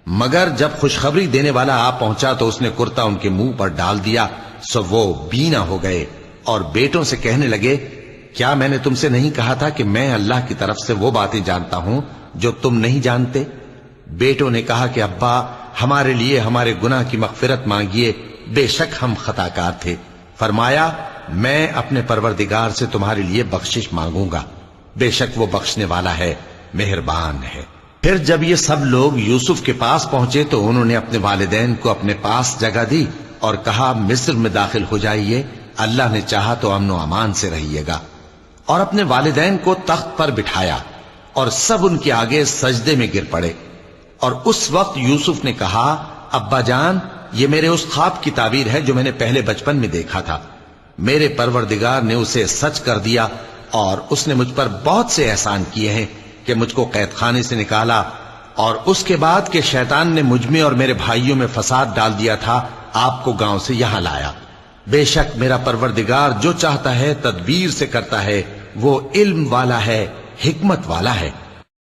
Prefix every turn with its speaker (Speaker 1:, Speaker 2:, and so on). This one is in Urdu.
Speaker 1: مگر جب خوشخبری دینے والا آ پہنچا تو اس نے کرتا ان کے منہ پر ڈال دیا، سو وہ بینا ہو گئے اور بیٹوں سے کہنے لگے، کیا میں نے تم سے نہیں کہا تھا کہ میں اللہ کی طرف سے وہ باتیں جانتا ہوں جو تم نہیں جانتے؟ بیٹوں نے کہا کہ ابا، ہمارے لیے ہمارے گناہ کی مغفرت مانگیے، بے شک ہم خطا کار تھے۔ فرمایا، میں اپنے پروردگار سے تمہارے لیے بخشش مانگوں گا، بے شک وہ بخشنے والا ہے، مہربان ہے۔ پھر جب یہ سب لوگ یوسف کے پاس پہنچے تو انہوں نے اپنے والدین کو اپنے پاس جگہ دی اور کہا، مصر میں داخل ہو جائیے، اللہ نے چاہا تو امن و امان سے رہیے گا۔ اور اپنے والدین کو تخت پر بٹھایا اور سب ان کے آگے سجدے میں گر پڑے۔ اور اس وقت یوسف نے کہا، ابا جان، یہ میرے اس خواب کی تعبیر ہے جو میں نے پہلے بچپن میں دیکھا تھا۔ میرے پروردگار نے اسے سچ کر دیا اور اس نے مجھ پر بہت سے احسان کیے ہیں کہ مجھ کو قید خانے سے نکالا، اور اس کے بعد کہ شیطان نے مجھ میں اور میرے بھائیوں میں فساد ڈال دیا تھا، آپ کو گاؤں سے یہاں لایا۔ بے شک میرا پروردگار جو چاہتا ہے تدبیر سے کرتا ہے، وہ علم والا ہے، حکمت والا ہے۔